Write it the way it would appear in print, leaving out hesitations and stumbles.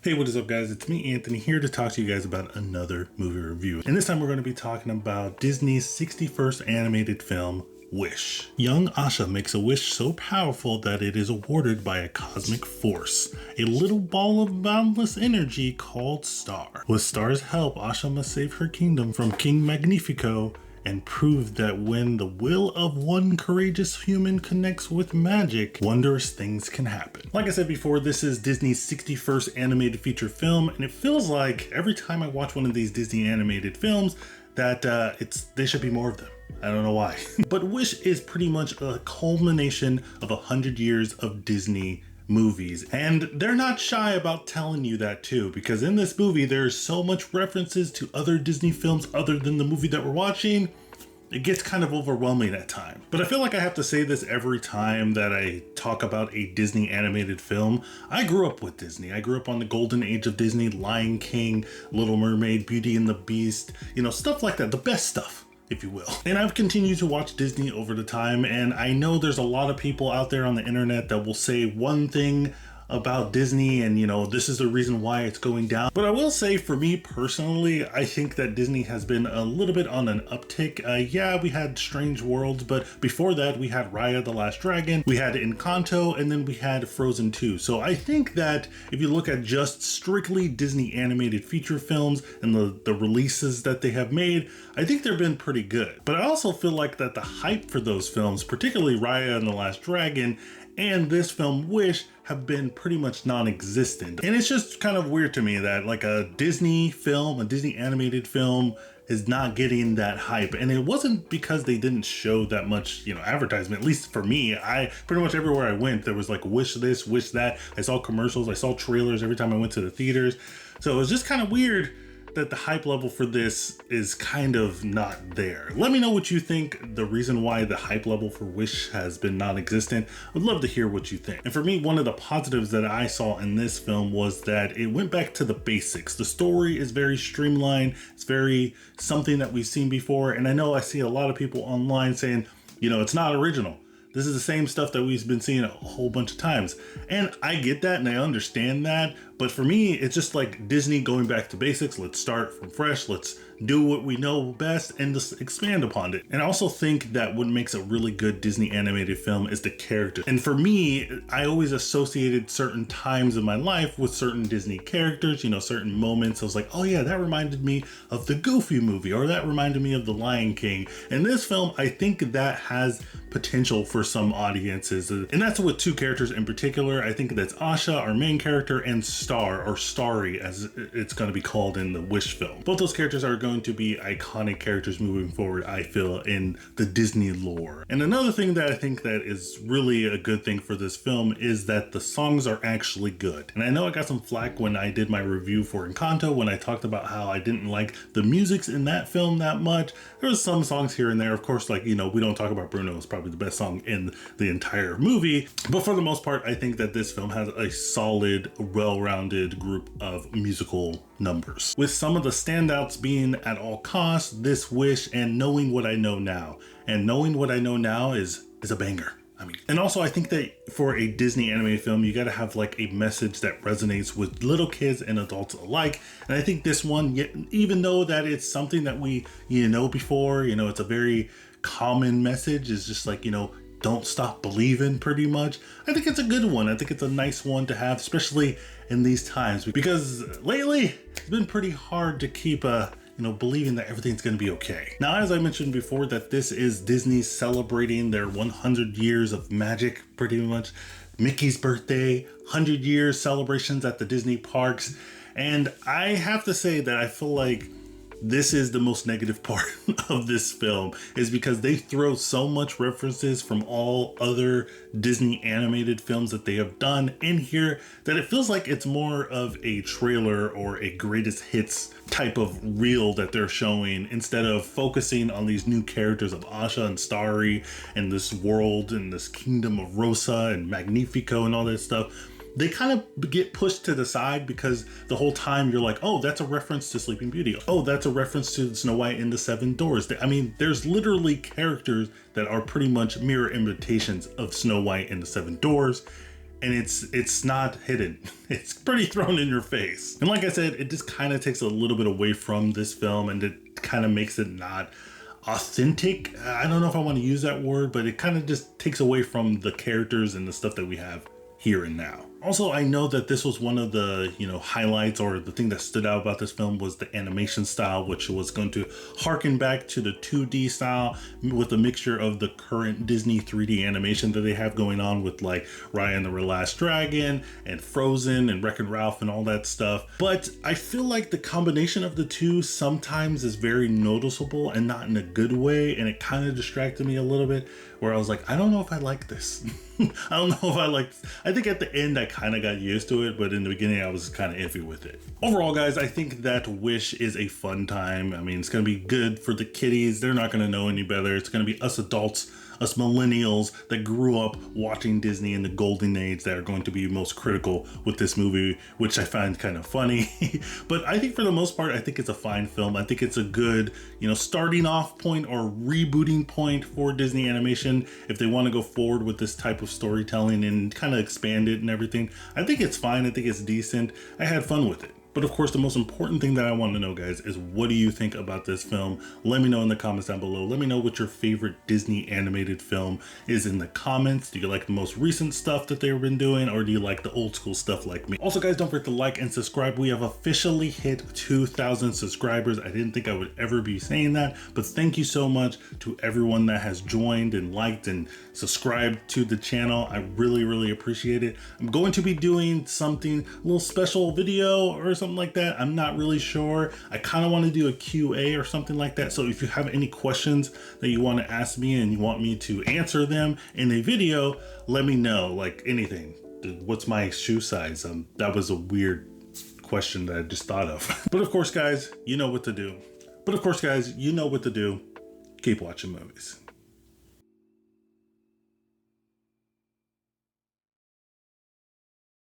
Hey, what is up guys? It's me, Anthony, here to talk to you guys about another movie review. And this time we're going to be talking about Disney's 61st animated film, Wish. Young Asha makes a wish so powerful that it is awarded by a cosmic force, a little ball of boundless energy called Star. With Star's help, Asha must save her kingdom from King Magnifico and prove that when the will of one courageous human connects with magic, wondrous things can happen. Like I said before, this is Disney's 61st animated feature film, and it feels like every time I watch one of these Disney animated films that there should be more of them. I don't know why. But Wish is pretty much a culmination of 100 years of Disney movies, and they're not shy about telling you that too, because in this movie there's so much references to other Disney films other than the movie that we're watching. It gets kind of overwhelming at times. But I feel like I have to say this every time that I talk about a Disney animated film. I grew up with Disney. I grew up on the golden age of Disney, Lion King, Little Mermaid, Beauty and the Beast, stuff like that, the best stuff, if you will. And I've continued to watch Disney over the time, and I know there's a lot of people out there on the internet that will say one thing about Disney and this is the reason why it's going down. But I will say, for me personally, I think that Disney has been a little bit on an uptick. Yeah, we had Strange Worlds, but before that we had Raya the Last Dragon, we had Encanto, and then we had Frozen 2. So I think that if you look at just strictly Disney animated feature films and the releases that they have made, I think they've been pretty good. But I also feel like that the hype for those films, particularly Raya and the Last Dragon and this film Wish, have been pretty much non-existent. And it's just kind of weird to me that like a Disney film, a Disney animated film, is not getting that hype. And it wasn't because they didn't show that much, advertisement. At least for me, I pretty much everywhere I went, there was like wish this, wish that. I saw commercials, I saw trailers every time I went to the theaters. So it was just kind of weird that the hype level for this is kind of not there. Let me know what you think, the reason why the hype level for Wish has been non-existent. I'd love to hear what you think. And for me, one of the positives that I saw in this film was that it went back to the basics. The story is very streamlined. It's very something that we've seen before. And I know I see a lot of people online saying, it's not original. This is the same stuff that we've been seeing a whole bunch of times. And I get that and I understand that. But for me, it's just like Disney going back to basics. Let's start from fresh. Let's do what we know best and just expand upon it. And I also think that what makes a really good Disney animated film is the character. And for me, I always associated certain times in my life with certain Disney characters, certain moments. I was like, oh yeah, that reminded me of the Goofy movie, or that reminded me of the Lion King. And this film, I think that has potential for some audiences. And that's with two characters in particular. I think that's Asha, our main character, and Star, or Starry as it's going to be called in the Wish film. Both those characters are going to be iconic characters moving forward, I feel, in the Disney lore. And another thing that I think that is really a good thing for this film is that the songs are actually good. And I know I got some flack when I did my review for Encanto, when I talked about how I didn't like the musics in that film that much. There was some songs here and there, of course, like, we don't talk about Bruno, is probably the best song in the entire movie. But for the most part, I think that this film has a solid, well-rounded group of musical numbers, with some of the standouts being At All Costs, This Wish, and Knowing What I Know Now. And Knowing What I Know Now is a banger. And also I think that for a Disney animated film, you got to have like a message that resonates with little kids and adults alike. And I think this one, even though that it's something that we before, it's a very common message, is just like, don't stop believing, pretty much. I think it's a good one. I think it's a nice one to have, especially in these times, because lately it's been pretty hard to keep believing that everything's going to be okay. Now, as I mentioned before, that this is Disney celebrating their 100 years of magic, pretty much. Mickey's birthday, 100 years celebrations at the Disney parks. And I have to say that I feel like this is the most negative part of this film, is because they throw so much references from all other Disney animated films that they have done in here that it feels like it's more of a trailer or a greatest hits type of reel that they're showing, instead of focusing on these new characters of Asha and Starry and this world and this kingdom of Rosa and Magnifico and all that stuff. They kind of get pushed to the side, because the whole time you're like, oh, that's a reference to Sleeping Beauty. Oh, that's a reference to Snow White and the Seven Dwarfs. There's literally characters that are pretty much mirror imitations of Snow White and the Seven Dwarfs. and it's not hidden. It's pretty thrown in your face. And like I said, it just kind of takes a little bit away from this film, and it kind of makes it not authentic. I don't know if I want to use that word, but it kind of just takes away from the characters and the stuff that we have here and now. Also, I know that this was one of the, highlights, or the thing that stood out about this film was the animation style, which was going to harken back to the 2D style with a mixture of the current Disney 3D animation that they have going on with like Raya and the Last Dragon and Frozen and Wreck-It Ralph and all that stuff. But I feel like the combination of the two sometimes is very noticeable and not in a good way, and it kind of distracted me a little bit, where I was like, I don't know if I like this. I don't know if I think at the end I kind of got used to it, but in the beginning I was kind of iffy with it. Overall, guys, I think that Wish is a fun time. I mean, it's going to be good for the kiddies. They're not going to know any better. It's going to be us adults, us millennials that grew up watching Disney in the golden age that are going to be most critical with this movie, which I find kind of funny. But I think for the most part, I think it's a fine film. I think it's a good, starting off point or rebooting point for Disney animation. If they want to go forward with this type of storytelling and kind of expand it and everything, I think it's fine. I think it's decent. I had fun with it. But of course, the most important thing that I want to know, guys, is what do you think about this film? Let me know in the comments down below. Let me know what your favorite Disney animated film is in the comments. Do you like the most recent stuff that they've been doing, or do you like the old school stuff like me? Also, guys, don't forget to like and subscribe. We have officially hit 2,000 subscribers. I didn't think I would ever be saying that, but thank you so much to everyone that has joined and liked and subscribed to the channel. I really, really appreciate it. I'm going to be doing something, a little special video or something like that. I'm not really sure. I kind of want to do a QA or something like that. So if you have any questions that you want to ask me and you want me to answer them in a video, let me know. Like anything. What's my shoe size? That was a weird question that I just thought of. But of course, guys, you know what to do. Keep watching movies.